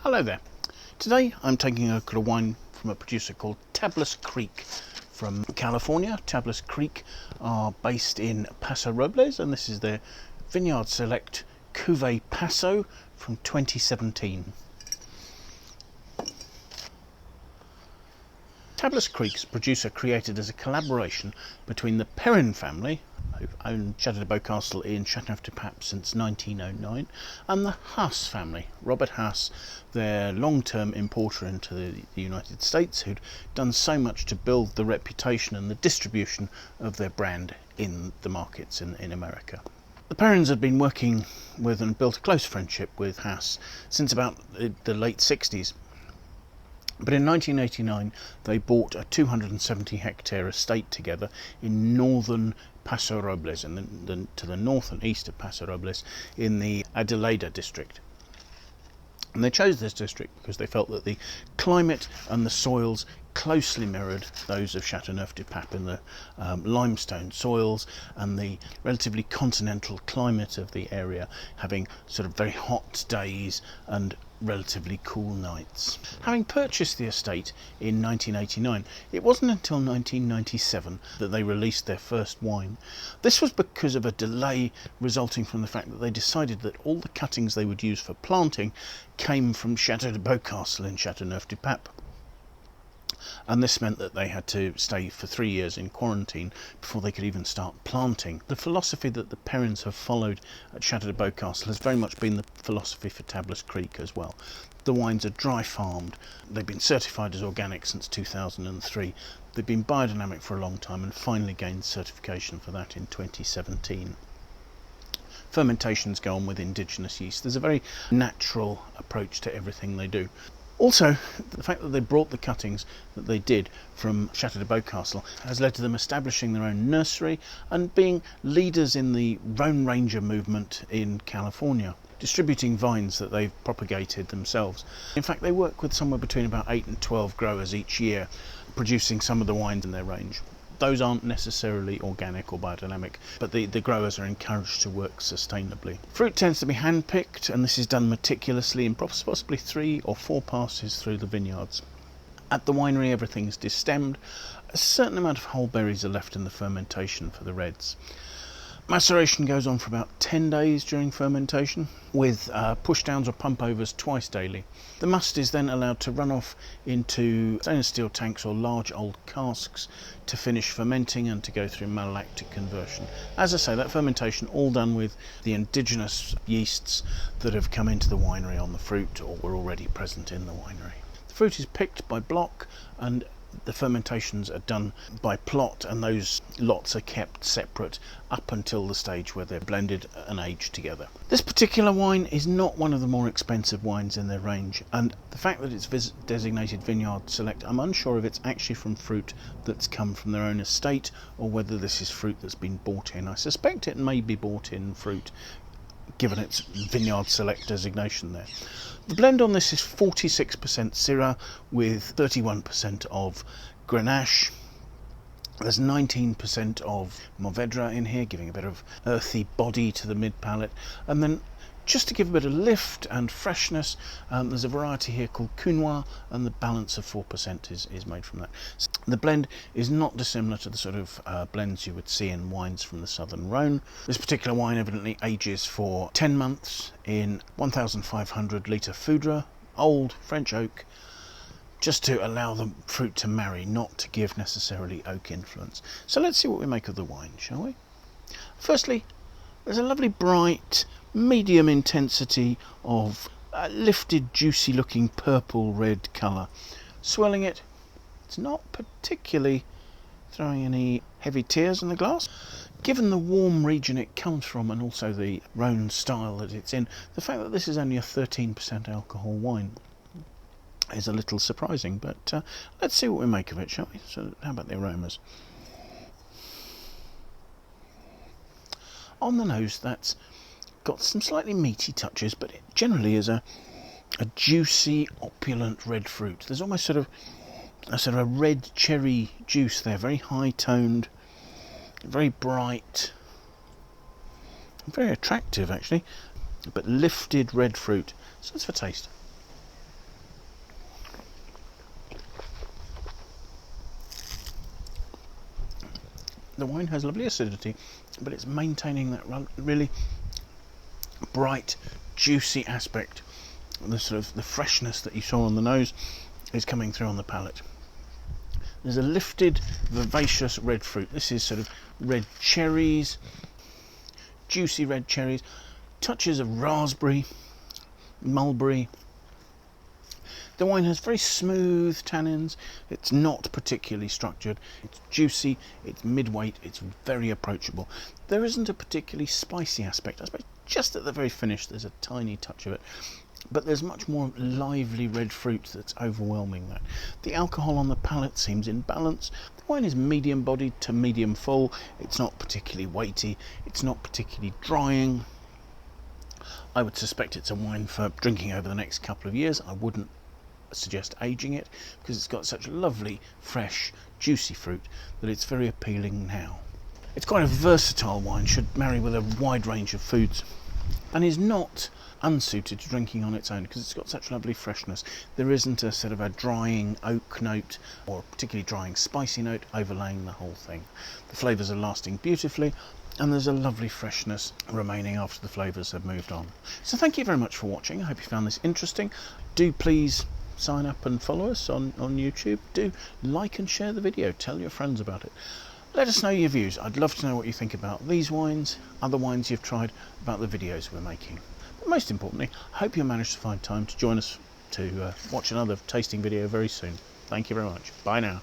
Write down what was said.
Hello there. Today I'm taking a look at a wine from a producer called Tablas Creek from California. Tablas Creek are based in Paso Robles, and this is their Vineyard Select Cuvee Paso from 2017. Tablas Creek's producer created as a collaboration between the Perrin family, who've owned Château de Beaucastel in Châteauneuf-du-Pape since 1909, and the Haas family, Robert Haas, their long-term importer into the United States, who'd done so much to build the reputation and the distribution of their brand in the markets in America. The Perrins had been working with and built a close friendship with Haas since about the late 60s. But in 1989 they bought a 270 hectare estate together in northern Paso Robles, to the north and east of Paso Robles, in the Adelaida district. And they chose this district because they felt that the climate and the soils closely mirrored those of Châteauneuf-du-Pape in the limestone soils, and the relatively continental climate of the area, having sort of very hot days and relatively cool nights. Having purchased the estate in 1989, it wasn't until 1997 that they released their first wine. This was because of a delay resulting from the fact that they decided that all the cuttings they would use for planting came from Château de Beaucastel in Châteauneuf-du-Pape. And this meant that they had to stay for 3 years in quarantine before they could even start planting. The philosophy that the Perrins have followed at Château de Beaucastel has very much been the philosophy for Tablas Creek as well. The wines are dry farmed, they've been certified as organic since 2003, they've been biodynamic for a long time and finally gained certification for that in 2017. Fermentations go on with indigenous yeast. There's a very natural approach to everything they do. Also, the fact that they brought the cuttings that they did from Château de Beaucastel has led to them establishing their own nursery and being leaders in the Rhône Ranger movement in California, distributing vines that they've propagated themselves. In fact, they work with somewhere between about 8 and 12 growers each year, producing some of the wines in their range. Those aren't necessarily organic or biodynamic, but the growers are encouraged to work sustainably. Fruit tends to be hand-picked, and this is done meticulously in possibly 3 or 4 passes through the vineyards. At the winery, everything's destemmed. A certain amount of whole berries are left in the fermentation for the reds. Maceration goes on for about 10 days during fermentation, with pushdowns or pump overs twice daily. The must is then allowed to run off into stainless steel tanks or large old casks to finish fermenting and to go through malolactic conversion. As I say, that fermentation all done with the indigenous yeasts that have come into the winery on the fruit or were already present in the winery. The fruit is picked by block, and the fermentations are done by plot, and those lots are kept separate up until the stage where they're blended and aged together. This particular wine is not one of the more expensive wines in their range, and the fact that it's designated Vineyard Select, I'm unsure if it's actually from fruit that's come from their own estate or whether this is fruit that's been bought in. I suspect it may be bought in fruit, given its Vineyard Select designation there. The blend on this is 46% Syrah with 31% of Grenache. There's 19% of Mourvèdre in here, giving a bit of earthy body to the mid-palate. And then, just to give a bit of lift and freshness, there's a variety here called Cunois, and the balance of 4% is made from that. So the blend is not dissimilar to the sort of blends you would see in wines from the southern Rhône. This particular wine evidently ages for 10 months in 1,500 litre foudre, old French oak, just to allow the fruit to marry, not to give necessarily oak influence. So let's see what we make of the wine, shall we? Firstly, there's a lovely bright, medium intensity of lifted, juicy looking purple red colour. Swirling it, it's not particularly throwing any heavy tears in the glass. Given the warm region it comes from and also the Rhône style that it's in, the fact that this is only a 13% alcohol wine is a little surprising, but let's see what we make of it, shall we? So how about the aromas? On the nose, that's got some slightly meaty touches, but it generally is a juicy, opulent red fruit. There's almost sort of a red cherry juice there, very high toned, very bright, very attractive actually, but lifted red fruit. So that's for taste. The wine has lovely acidity, but it's maintaining that really bright, juicy aspect. The sort of the freshness that you saw on the nose is coming through on the palate. There's a lifted, vivacious red fruit. This is sort of red cherries, juicy red cherries, touches of raspberry, mulberry. The wine has very smooth tannins. It's not particularly structured. It's juicy, it's mid-weight, it's very approachable. There isn't a particularly spicy aspect. I suppose just at the very finish there's a tiny touch of it, but there's much more lively red fruit that's overwhelming that. The alcohol on the palate seems in balance. The wine is medium bodied to medium full. It's not particularly weighty, it's not particularly drying. I would suspect it's a wine for drinking over the next couple of years. I wouldn't suggest aging it because it's got such lovely, fresh, juicy fruit that it's very appealing now. It's quite a versatile wine, should marry with a wide range of foods, and is not unsuited to drinking on its own because it's got such lovely freshness. There isn't a sort of a drying oak note or a particularly drying spicy note overlaying the whole thing. The flavours are lasting beautifully, and there's a lovely freshness remaining after the flavours have moved on. So thank you very much for watching. I hope you found this interesting. Do please sign up and follow us on YouTube. Do like and share the video. Tell your friends about it. Let us know your views. I'd love to know what you think about these wines, other wines you've tried, about the videos we're making. But most importantly, I hope you'll manage to find time to join us to watch another tasting video very soon. Thank you very much. Bye now.